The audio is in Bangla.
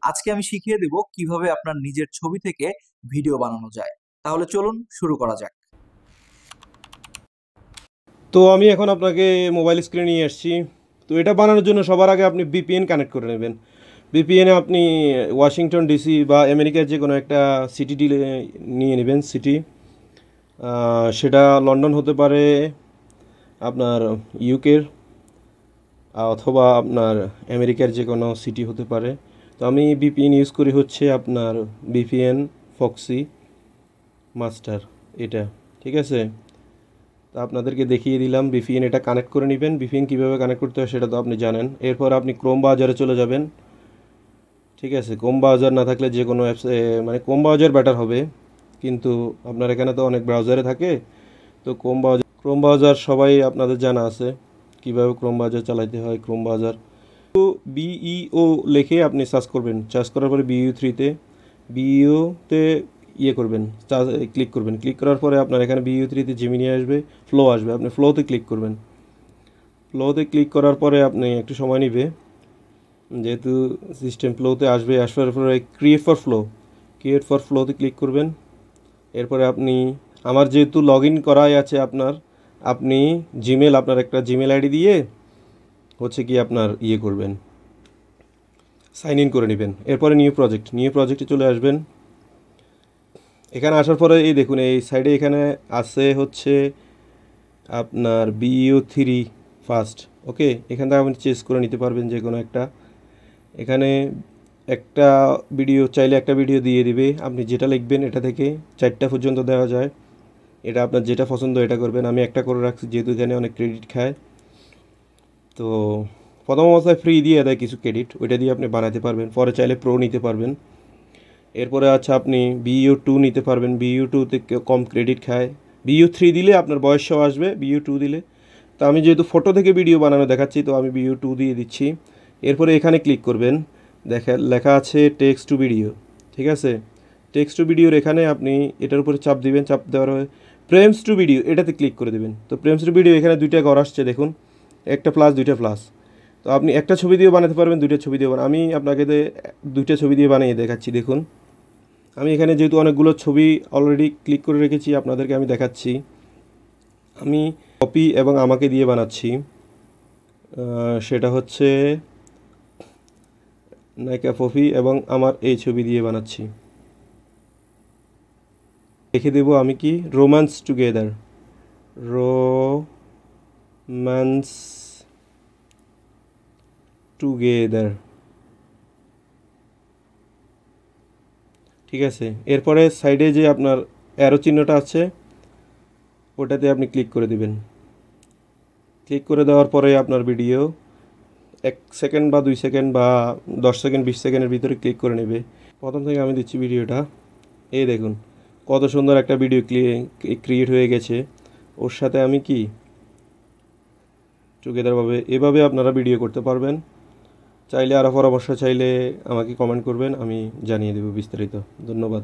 আজকে আমি শিখিয়ে দেব কিভাবে আপনার নিজের ছবি থেকে ভিডিও বানানো যায়। তাহলে চলুন শুরু করা যাক। তো আমি এখন আপনাকে মোবাইল স্ক্রিনে নিয়ে এসেছি। তো এটা বানানোর জন্য সবার আগে আপনি ভিপিএন কানেক্ট করে নেবেন। ভিপিএনে আপনি ওয়াশিংটন ডিসি বা আমেরিকার যে কোনো একটা সিটি নিয়ে নেবেন। সিটি সেটা লন্ডন হতে পারে, আপনার ইউকের, অথবা আপনার আমেরিকার যে কোনো সিটি হতে পারে। তো আমি ভিপিএন ইউজ করি হচ্ছে আপনার ভিপিএন ফক্সি মাস্টার, এটা ঠিক আছে। তো আপনাদেরকে দেখিয়ে দিলাম ভিপিএন, এটা কানেক্ট করে নেবেন। ভিপিএন কীভাবে কানেক্ট করতে হয় সেটা তো আপনি জানেন। এরপর আপনি ক্রোম ব্রাউজারে চলে যাবেন, ঠিক আছে। ক্রোম ব্রাউজার না থাকলে যে কোনো অ্যাপসে, মানে ক্রোম ব্রাউজার বেটার হবে, কিন্তু আপনার এখানে তো অনেক ব্রাউজারে থাকে। তো ক্রোম ব্রাউজার সবাই আপনাদের জানা আছে কীভাবে ক্রোম ব্রাউজার চালাতে হয়। ক্রোম ব্রাউজার বিইও লিখে আপনি সার্চ করবেন। সার্চ করার পরে বিইওতে করবেন, ক্লিক করবেন। ক্লিক করার পরে আপনার এখানে বিইও 3-তে জিমিনি আসবে, ফ্লো আসবে। আপনি ফ্লোতে ক্লিক করবেন। ফ্লোতে ক্লিক করার পরে আপনি একটু সময় নেবে, যেহেতু সিস্টেম ফ্লোতে আসবে। আসার পরে ক্রিয়েট ফর ফ্লোতে ক্লিক করবেন। এরপরে আপনি, আমার যেহেতু লগ ইন করাই আছে আপনার, আপনি আপনার একটা জিমেল আইডি দিয়ে হচ্ছে কি আপনার করবেন, সাইন ইন করে নেবেন। এরপরে নিউ প্রজেক্টে চলে আসবেন। এখানে আসার পরে এই দেখুন, এই সাইডে এখানে আছে হচ্ছে আপনার বিইও 3 ফার্স্ট। ওকে, এখান থেকে আপনি চেস করে নিতে পারবেন যে কোনো একটা। এখানে একটা ভিডিও চাইলে একটা ভিডিও দিয়ে দিবে, আপনি যেটা লিখবেন এটা থেকে 4টা পর্যন্ত দেওয়া যায়। এটা আপনার যেটা পছন্দ এটা করবেন। আমি একটা করে রাখছি যেহেতু এখানে অনেক ক্রেডিট খায়। তো প্রথম অবস্থায় ফ্রি দিয়ে দেয় কিছু ক্রেডিট, ওইটা দিয়ে আপনি বানাতে পারবেন। পরে চাইলে প্রো নিতে পারবেন। এরপরে আচ্ছা, আপনি বিইও 2 নিতে পারবেন। বিইও 2তে কম ক্রেডিট খায়। বিইও 3 দিলে আপনার বয়সও আসবে, বিইও 2 দিলে। তো আমি যেহেতু ফটো থেকে ভিডিও বানানো দেখাচ্ছি, তো আমি বিইও 2 দিয়ে দিচ্ছি। এরপরে এখানে ক্লিক করবেন, লেখা আছে টেক্সট টু ভিডিও, ঠিক আছে। টেক্সট টু ভিডিওর এখানে আপনি এটার উপরে চাপ দিবেন। চাপ দেওয়ার পরে ফ্রেমস টু ভিডিও এটাতে ক্লিক করে দেবেন। তো ফ্রেমস টু ভিডিও এখানে দুইটা ঘর আসছে দেখুন, একটা প্লাস দুইটা প্লাস। তো আপনি একটা ছবি দিয়ে বানাতে পারবেন, দুইটা ছবি দিয়ে আমি আপনাকে দুইটা ছবি দিয়ে বানিয়ে দেখাচ্ছি। দেখুন, আমি এখানে যেহেতু অনেকগুলো ছবি অলরেডি ক্লিক করে রেখেছি, আপনাদেরকে আমি দেখাচ্ছি। আমি কপি এবং আমাকে দিয়ে বানাচ্ছি। সেটা হচ্ছে নায়িকা পপি এবং আমার এই ছবি দিয়ে বানাচ্ছি। লিখে দেব আমি কি, রোম্যান্স টুগেদার, ঠিক আছে। এরপরে সাইডে যে আপনার অ্যারো চিহ্নটা আছে ওটাতে আপনি ক্লিক করে দিবেন। ক্লিক করে দেওয়ার পরে আপনার ভিডিও 1 সেকেন্ড বা 2 সেকেন্ড বা 10 সেকেন্ড 20 সেকেন্ডের ভিতরে ক্লিক করে নেবে। প্রথম থেকে আমি দিচ্ছি ভিডিওটা। এই দেখুন কত সুন্দর একটা ভিডিও ক্রিয়েট হয়ে গেছে। ওর সাথে আমি কি টুগেদারভাবে, এভাবে আপনারা ভিডিও করতে পারবেন। চাইলে আরও পরামর্শ চাইলে আমাকে কমেন্ট করবেন, আমি জানিয়ে দেব বিস্তারিত। ধন্যবাদ।